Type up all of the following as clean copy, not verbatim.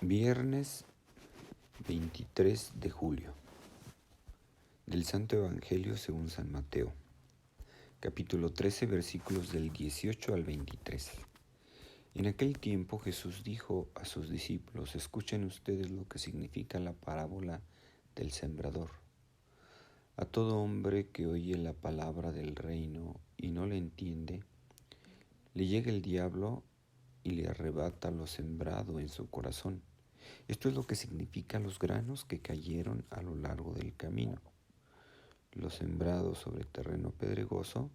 Viernes 23 de julio del Santo Evangelio según San Mateo, capítulo 13, versículos del 18 al 23. En aquel tiempo Jesús dijo a sus discípulos: escuchen ustedes lo que significa la parábola del sembrador. A todo hombre que oye la palabra del reino y no la entiende, le llega el diablo y le arrebata lo sembrado en su corazón. Esto es lo que significa los granos que cayeron a lo largo del camino. Lo sembrado sobre terreno pedregoso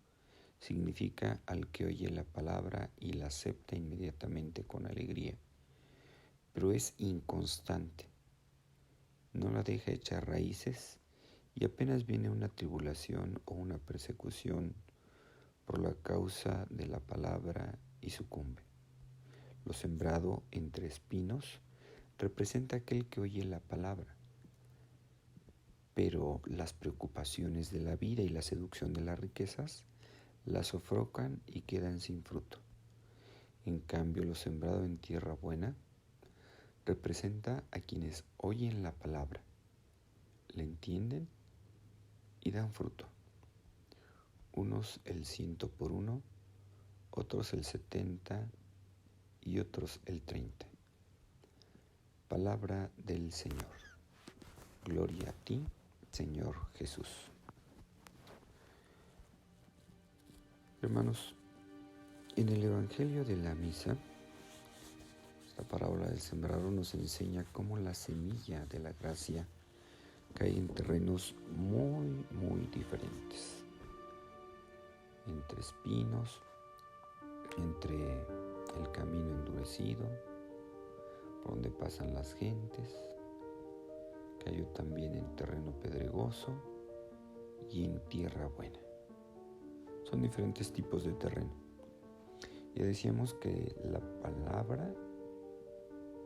significa al que oye la palabra y la acepta inmediatamente con alegría, pero es inconstante, no la deja echar raíces y apenas viene una tribulación o una persecución por la causa de la palabra y sucumbe. Lo sembrado entre espinos representa aquel que oye la palabra, pero las preocupaciones de la vida y la seducción de las riquezas la sofocan y quedan sin fruto. En cambio, lo sembrado en tierra buena representa a quienes oyen la palabra, la entienden y dan fruto. Unos el 100 por uno, otros el 70 y otros el 30. Palabra del Señor. Gloria a ti, Señor Jesús. Hermanos, en el Evangelio de la Misa, esta parábola del sembrador nos enseña cómo la semilla de la gracia cae en terrenos muy diferentes, entre espinos, entre el camino endurecido, por donde pasan las gentes, cayó también en terreno pedregoso y en tierra buena. Son diferentes tipos de terreno. Ya decíamos que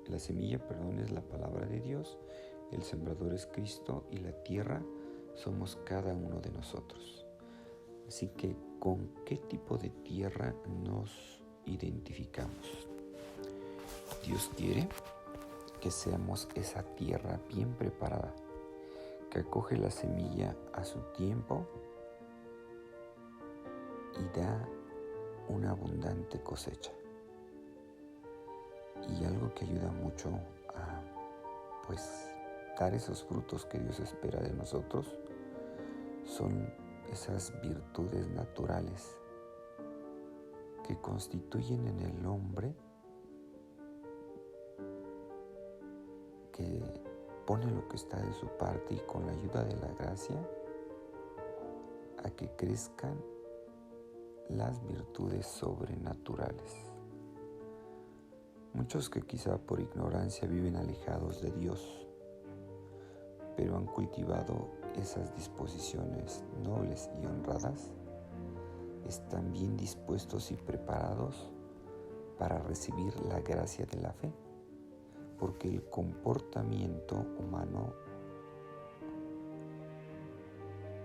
la semilla es la palabra de Dios, el sembrador es Cristo y la tierra somos cada uno de nosotros. Así que, ¿con qué tipo de tierra nos identificamos? Dios quiere que seamos esa tierra bien preparada, que acoge la semilla a su tiempo y da una abundante cosecha. Y algo que ayuda mucho a dar esos frutos que Dios espera de nosotros son esas virtudes naturales que constituyen en el hombre, que pone lo que está de su parte y con la ayuda de la gracia a que crezcan las virtudes sobrenaturales. Muchos que quizá por ignorancia viven alejados de Dios, pero han cultivado esas disposiciones nobles y honradas, están bien dispuestos y preparados para recibir la gracia de la fe, porque el comportamiento humano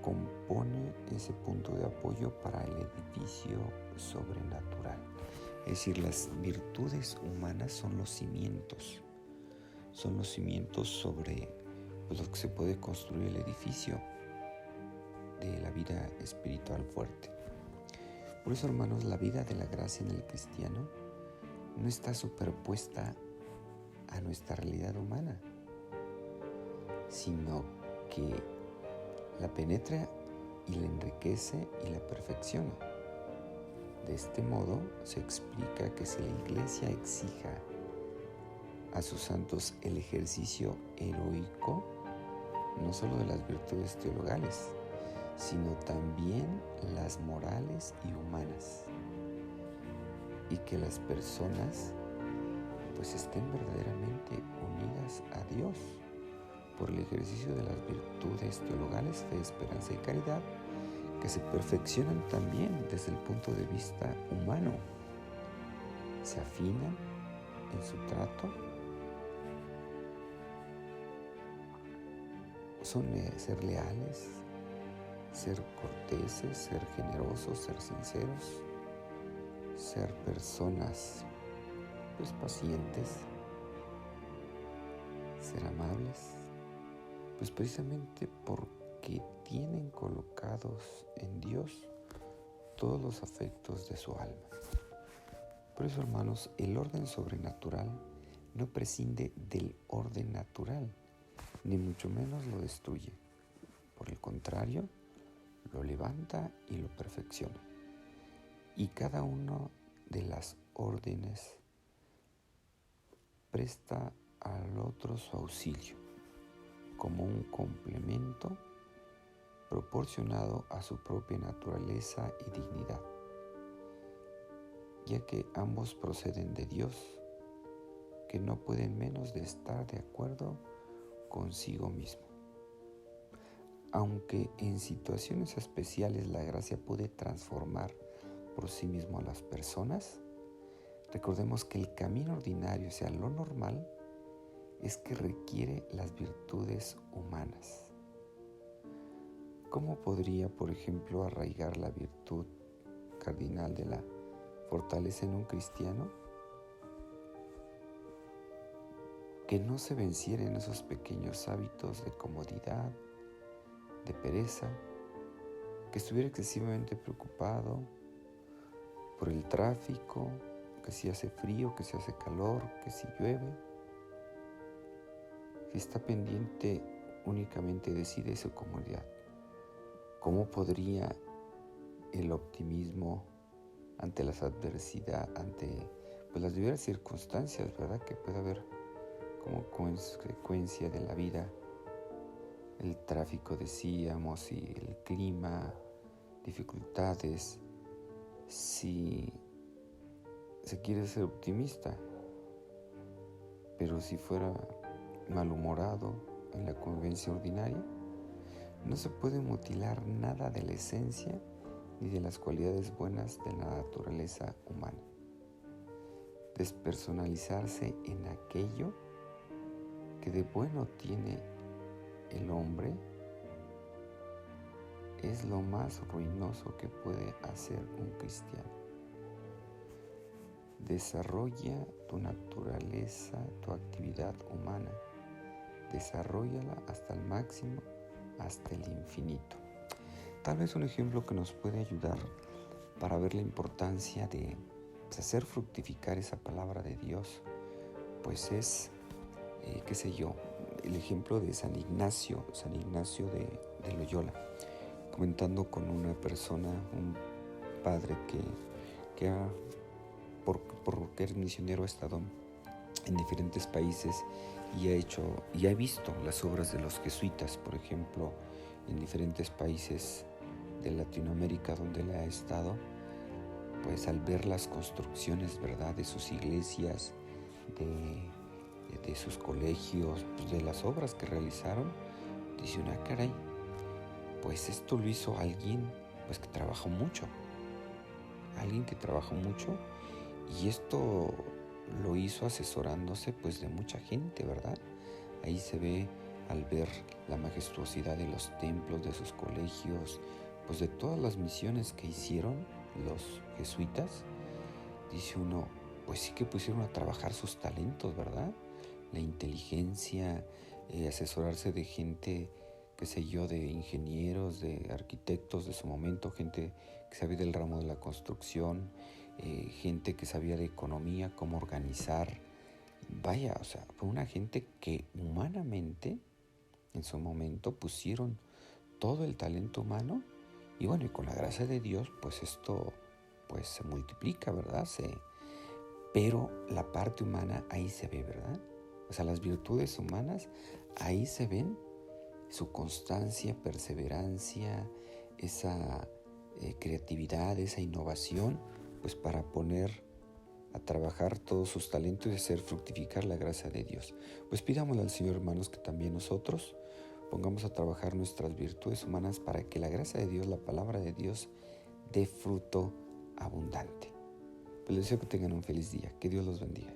compone ese punto de apoyo para el edificio sobrenatural. Es decir, las virtudes humanas son los cimientos sobre los que se puede construir el edificio de la vida espiritual fuerte. Por eso, hermanos, la vida de la gracia en el cristiano no está superpuesta a nuestra realidad humana, sino que la penetra y la enriquece y la perfecciona. De este modo se explica que si la Iglesia exija a sus santos el ejercicio heroico, no solo de las virtudes teologales, sino también las morales y humanas, y que las personas estén verdaderamente unidas a Dios por el ejercicio de las virtudes teologales, fe, esperanza y caridad, que se perfeccionan también desde el punto de vista humano, se afinan en su trato, son ser leales, ser corteses, ser generosos, ser sinceros, ser personas pacientes, ser amables, pues precisamente porque tienen colocados en Dios todos los afectos de su alma. Por eso, hermanos, el orden sobrenatural no prescinde del orden natural, ni mucho menos lo destruye. Por el contrario, lo levanta y lo perfecciona. Y cada una de las órdenes presta al otro su auxilio, como un complemento proporcionado a su propia naturaleza y dignidad, ya que ambos proceden de Dios, que no pueden menos de estar de acuerdo consigo mismo. Aunque en situaciones especiales la gracia puede transformar por sí mismo a las personas, recordemos que el camino ordinario, o sea, lo normal, es que requiere las virtudes humanas. ¿Cómo podría, por ejemplo, arraigar la virtud cardinal de la fortaleza en un cristiano? Que no se venciera en esos pequeños hábitos de comodidad, de pereza, que estuviera excesivamente preocupado por el tráfico, que si hace frío, que si hace calor, que si llueve, que está pendiente únicamente de sí, de su comodidad. ¿Cómo podría el optimismo ante las adversidades, ante las diversas circunstancias, ¿verdad?, que puede haber como consecuencia de la vida? El tráfico, decíamos, y el clima, dificultades. Si se quiere ser optimista, pero si fuera malhumorado en la convivencia ordinaria, no se puede mutilar nada de la esencia ni de las cualidades buenas de la naturaleza humana. Despersonalizarse en aquello que de bueno tiene el hombre es lo más ruinoso que puede hacer un cristiano. Desarrolla tu naturaleza, tu actividad humana. Desarróllala hasta el máximo, hasta el infinito. Tal vez un ejemplo que nos puede ayudar para ver la importancia de hacer fructificar esa palabra de Dios, pues es, el ejemplo de San Ignacio de Loyola, comentando con una persona, un padre que porque es misionero, ha estado en diferentes países y ha visto las obras de los jesuitas, por ejemplo, en diferentes países de Latinoamérica donde él ha estado. Pues al ver las construcciones, ¿verdad?, de sus iglesias, de sus colegios, pues de las obras que realizaron, dice una, caray, pues esto lo hizo alguien pues que trabajó mucho, y esto lo hizo asesorándose pues de mucha gente, ¿verdad? Ahí se ve, al ver la majestuosidad de los templos, de sus colegios, pues de todas las misiones que hicieron los jesuitas, dice uno, pues sí que pusieron a trabajar sus talentos, ¿verdad? La inteligencia, asesorarse de gente, qué sé yo, de ingenieros, de arquitectos de su momento, gente que sabía del ramo de la construcción, gente que sabía de economía, cómo organizar. Vaya, o sea, fue una gente que humanamente en su momento pusieron todo el talento humano, y bueno, y con la gracia de Dios, pues esto pues se multiplica, ¿verdad? Pero la parte humana ahí se ve, ¿verdad? O sea, las virtudes humanas ahí se ven, su constancia, perseverancia, esa creatividad, esa innovación, pues para poner a trabajar todos sus talentos y hacer fructificar la gracia de Dios. Pues pidámosle al Señor, hermanos, que también nosotros pongamos a trabajar nuestras virtudes humanas para que la gracia de Dios, la palabra de Dios, dé fruto abundante. Pues les deseo que tengan un feliz día. Que Dios los bendiga.